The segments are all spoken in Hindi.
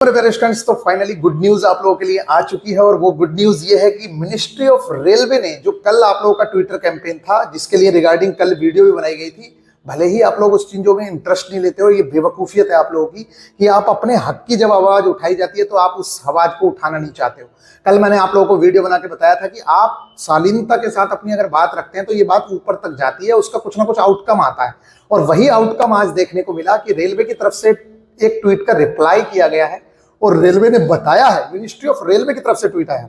स्टूडेंट्स, तो फाइनली गुड न्यूज आप लोगों के लिए आ चुकी है और वो गुड न्यूज ये है कि मिनिस्ट्री ऑफ रेलवे ने जो कल आप लोगों का ट्विटर कैंपेन था जिसके लिए रिगार्डिंग कल वीडियो भी बनाई गई थी, भले ही आप लोग उस चीजों में इंटरेस्ट नहीं लेते हो, ये बेवकूफियत है आप लोगों की कि आप अपने हक की जब आवाज उठाई जाती है तो आप उस आवाज को उठाना नहीं चाहते हो। कल मैंने आप लोगों को वीडियो बना के बताया था कि आप शालीनता के साथ अपनी अगर बात रखते हैं तो ये बात ऊपर तक जाती है, उसका कुछ ना कुछ आउटकम आता है। और वही आउटकम आज देखने को मिला कि रेलवे की तरफ से एक ट्वीट का रिप्लाई किया गया है और रेलवे ने बताया है, मिनिस्ट्री ऑफ रेलवे की तरफ से ट्वीट आया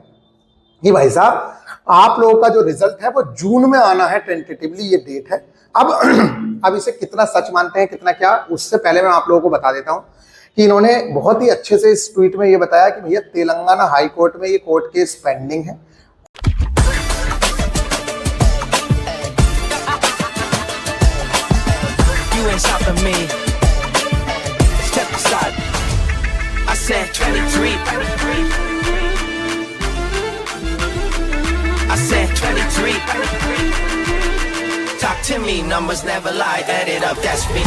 कि भाई साहब आप लोगों का जो रिजल्ट है वो जून में आना है, टेंटेटिवली ये डेट है। अब इसे कितना सच मानते हैं कितना क्या, उससे पहले मैं आप लोगों को बता देता हूं कि इन्होंने बहुत ही अच्छे से इस ट्वीट में ये बताया कि भैया तेलंगाना हाई कोर्ट में ये कोर्ट केस पेंडिंग है। I said 23. I said 23. Talk to me, numbers never lie. Add it up, that's me.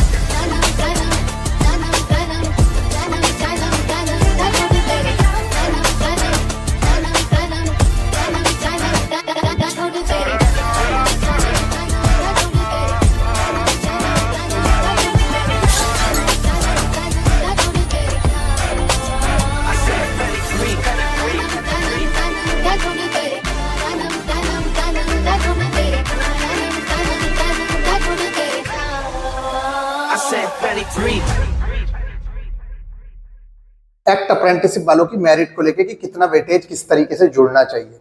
Act apprenticeship वालों की मेरिट को लेकर कि कितना वेटेज किस तरीके से जुड़ना चाहिए।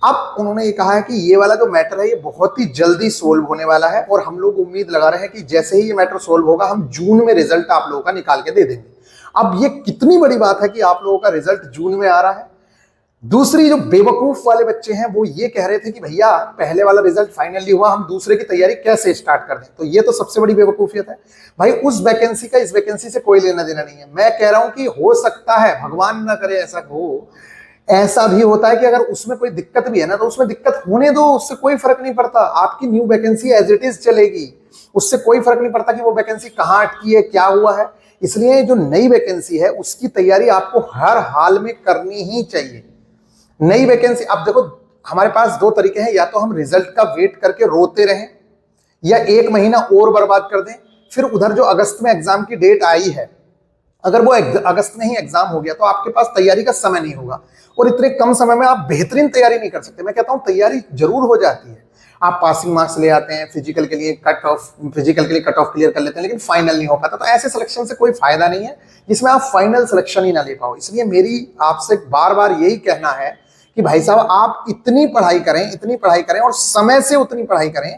अब उन्होंने ये कहा है कि ये वाला जो मैटर है ये बहुत ही जल्दी सोल्व होने वाला है और हम लोग उम्मीद लगा रहे हैं कि जैसे ही ये मैटर सोल्व होगा हम जून में रिजल्ट आप लोगों का निकाल के दे देंगे। अब ये कितनी बड़ी बात है कि आप लोगों का रिजल्ट जून में आ रहा है। दूसरी जो बेवकूफ वाले बच्चे हैं वो ये कह रहे थे कि भैया पहले वाला रिजल्ट फाइनली हुआ, हम दूसरे की तैयारी कैसे स्टार्ट कर दें। तो ये तो सबसे बड़ी बेवकूफियत है भाई। उस वैकेंसी का इस वैकेंसी से कोई लेना देना नहीं है। मैं कह रहा हूं कि हो सकता है, भगवान ना करे ऐसा हो, ऐसा भी होता है कि अगर उसमें कोई दिक्कत भी है ना तो उसमें दिक्कत होने दो, उससे कोई फर्क नहीं पड़ता। आपकी new vacancy as it is चलेगी, उससे कोई फर्क नहीं पड़ता कि वो वैकेंसी कहाँ अटकी है, क्या हुआ है। इसलिए जो नई वैकेंसी है उसकी तैयारी आपको हर हाल में करनी ही चाहिए। नई वैकेंसी, अब देखो हमारे पास दो तरीके हैं, या तो हम रिजल्ट का वेट करके रोते रहें या एक महीना और बर्बाद कर दें। फिर उधर जो अगस्त में एग्जाम की डेट आई है, अगर वो अगस्त में ही एग्जाम हो गया तो आपके पास तैयारी का समय नहीं होगा और इतने कम समय में आप बेहतरीन तैयारी नहीं कर सकते। मैं कहता हूं तैयारी जरूर हो जाती है, आप पासिंग मार्क्स ले आते हैं, फिजिकल के लिए कट ऑफ क्लियर कर लेते हैं, लेकिन फाइनल नहीं हो पाता। तो ऐसे सिलेक्शन से कोई फायदा नहीं है जिसमें आप फाइनल सिलेक्शन ही ना ले पाओ। इसलिए मेरी आपसे बार बार यही कहना है कि भाई साहब आप इतनी पढ़ाई करें और समय से उतनी पढ़ाई करें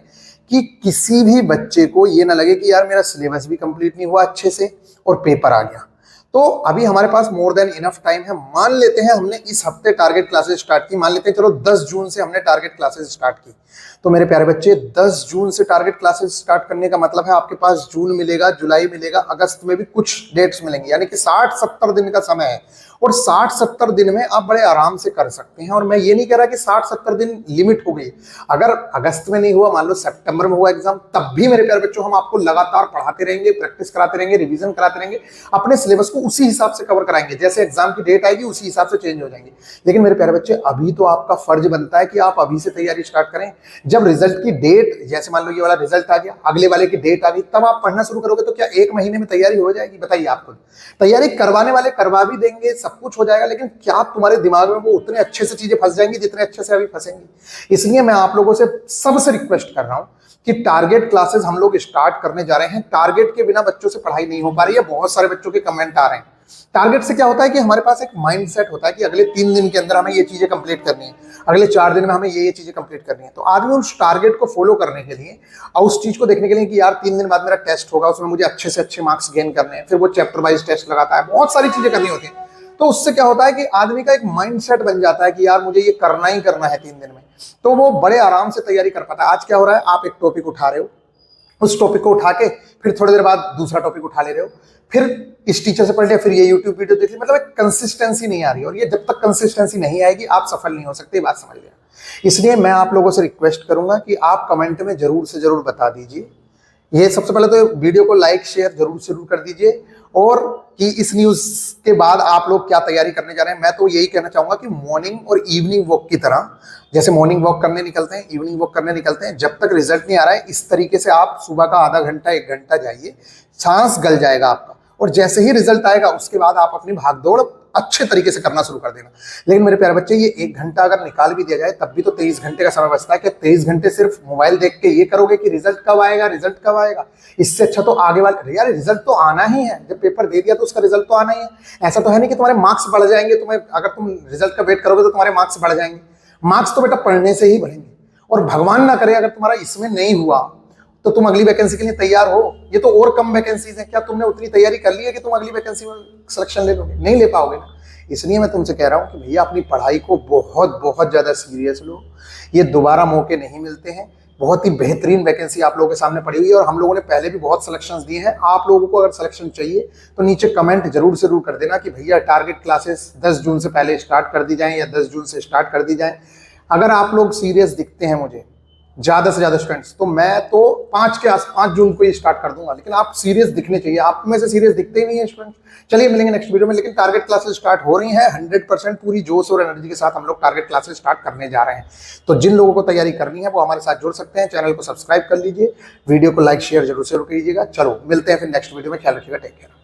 कि किसी भी बच्चे को ये ना लगे कि यार मेरा सिलेबस भी कंप्लीट नहीं हुआ अच्छे से और पेपर आ गया। तो अभी हमारे पास मोर देन इनफ टाइम है। मान लेते हैं हमने इस हफ्ते टारगेट क्लासेस स्टार्ट की, मान लेते हैं चलो 10 जून से हमने टारगेट क्लासेस स्टार्ट की। तो मेरे प्यारे बच्चे 10 जून से टारगेट क्लासेस स्टार्ट करने का मतलब है आपके पास जून मिलेगा, जुलाई मिलेगा, अगस्त में भी कुछ डेट्स मिलेंगे, यानी कि 60-70 दिन का समय है। और 60-70 दिन में आप बड़े आराम से कर सकते हैं। और मैं ये नहीं कह रहा कि 60-70 दिन लिमिट हो गई। अगर अगस्त में नहीं हुआ, मान लो सितंबर में हुआ एग्जाम, तब भी मेरे प्यारे बच्चों हम आपको लगातार पढ़ाते रहेंगे, प्रैक्टिस कराते रहेंगे, रिवीजन कराते रहेंगे, अपने सिलेबस को उसी हिसाब से कवर कराएंगे। जैसे एग्जाम की डेट आएगी उसी हिसाब से चेंज हो जाएंगे। लेकिन मेरे प्यारे बच्चे अभी तो आपका फर्ज बनता है कि आप अभी से तैयारी स्टार्ट करें। जब रिजल्ट की डेट, जैसे मान लो ये वाला रिजल्ट आ गया, अगले वाले की डेट आ गई, तब आप पढ़ना शुरू करोगे तो क्या 1 महीने में तैयारी हो जाएगी? बताइए। आपको तैयारी करवाने वाले करवा भी देंगे, सब कुछ हो जाएगा, लेकिन क्या तुम्हारे दिमाग में वो उतने अच्छे से चीजें फंस जाएंगी जितने अच्छे से अभी फंसेंगी? इसलिए मैं आप लोगों से सबसे रिक्वेस्ट कर रहा हूं कि टारगेट क्लासेस हम लोग स्टार्ट करने जा रहे हैं। टारगेट के बिना बच्चों से पढ़ाई नहीं हो पा रही है। बहुत सारे बच्चों के कमेंट आ रहे हैं। टारगेट से क्या होता है कि हमारे पास एक माइंड सेट होता है कि अगले 3 दिन के अंदर हमें ये चीजें कंप्लीट करनी है, अगले 4 दिन में हमें ये चीजें कंप्लीट करनी है। तो आदमी उस टारगेट को फॉलो करने के लिए और उस चीज को देखने के लिए कि यार 3 दिन बाद मेरा टेस्ट होगा, उसमें मुझे अच्छे से अच्छे मार्क्स गेन करने हैं, फिर वो चैप्टर वाइज टेस्ट लगाता है, बहुत सारी चीजें करनी होती है। तो उससे क्या होता है कि आदमी का एक माइंडसेट बन जाता है कि यार मुझे ये करना ही करना है 3 दिन में, तो वो बड़े आराम से तैयारी कर पाता है। आज क्या हो रहा है, आप एक टॉपिक उठा रहे हो, उस टॉपिक को उठा के फिर थोड़ी देर बाद दूसरा टॉपिक उठा ले रहे हो, फिर इस टीचर से पढ़ लिया, फिर ये यूट्यूब वीडियो देख लिया, मतलब एक कंसिस्टेंसी नहीं आ रही। और ये जब तक कंसिस्टेंसी नहीं आएगी आप सफल नहीं हो सकते, बात समझ लिया। इसलिए मैं आप लोगों से रिक्वेस्ट करूंगा कि आप कमेंट में जरूर से जरूर बता दीजिए। ये सबसे पहले तो वीडियो को लाइक शेयर जरूर से जरूर कर दीजिए और कि इस न्यूज़ के बाद आप लोग क्या तैयारी करने जा रहे हैं। मैं तो यही कहना चाहूँगा कि मॉर्निंग और इवनिंग वॉक की तरह, जैसे मॉर्निंग वॉक करने निकलते हैं, इवनिंग वॉक करने निकलते हैं, जब तक रिजल्ट नहीं आ रहा है, इस तरीके से आप सुबह का आधा घंटा 1 घंटा जाइए, सांस गल जाएगा आपका, और जैसे ही रिजल्ट आएगा उसके बाद आप अपनी भागदौड़ अच्छे तरीके से करना शुरू कर देना। लेकिन मेरे प्यारे बच्चे, ये 1 घंटा अगर निकाल भी दिया जाए तब भी तो 23 घंटे का समय बचता है। क्या 23 घंटे सिर्फ मोबाइल देख के ये करोगे कि रिजल्ट कब आएगा, रिजल्ट कब आएगा? इससे अच्छा तो आगे वाले, यार रिजल्ट तो आना ही है, जब पेपर दे दिया तो उसका रिजल्ट तो आना ही है। ऐसा तो है नहीं कि तुम्हारे मार्क्स बढ़ जाएंगे, तुम्हें अगर तुम रिजल्ट का वेट करोगे तो तुम्हारे मार्क्स बढ़ जाएंगे। मार्क्स तो बेटा पढ़ने से ही बढ़ेंगे, और भगवान ना करे अगर तुम्हारा इसमें नहीं हुआ तो तुम अगली वैकेंसी के लिए तैयार हो। ये तो और कम वैकेंसीज हैं, क्या तुमने उतनी तैयारी कर ली है कि तुम अगली वैकेंसी में सिलेक्शन ले लोगे? नहीं ले पाओगे ना। इसलिए मैं तुमसे कह रहा हूं कि भैया अपनी पढ़ाई को बहुत बहुत ज्यादा सीरियस लो, ये दोबारा मौके नहीं मिलते हैं। बहुत ही बेहतरीन वैकेंसी आप लोगों के सामने पड़ी हुई है, और हम लोगों ने पहले भी बहुत सिलेक्शंस दिए हैं। आप लोगों को अगर सिलेक्शन चाहिए तो नीचे कमेंट जरूर कर देना कि भैया टारगेट क्लासेस 10 जून से पहले स्टार्ट कर दी जाएं या 10 जून से स्टार्ट कर दी जाएं। अगर आप लोग सीरियस दिखते हैं मुझे, ज्यादा से ज्यादा स्टूडेंट्स, तो मैं तो 5 जून को ही स्टार्ट कर दूंगा, लेकिन आप सीरियस दिखने चाहिए। आप में से सीरियस दिखते ही नहीं है स्टूडेंट्स। चलिए मिलेंगे नेक्स्ट वीडियो में, लेकिन टारगेट क्लासेस स्टार्ट हो रही हैं 100% पूरी जोश और एनर्जी के साथ हम लोग टारगेट क्लासेस स्टार्ट करने जा रहे हैं। तो जिन लोगों को तैयारी करनी है वो हमारे साथ जुड़ सकते हैं। चैनल को सब्सक्राइब कर लीजिए, वीडियो को लाइक शेयर जरूर कीजिएगा। चलो मिलते हैं फिर नेक्स्ट वीडियो में, ख्याल रखिएगा, टेक केयर।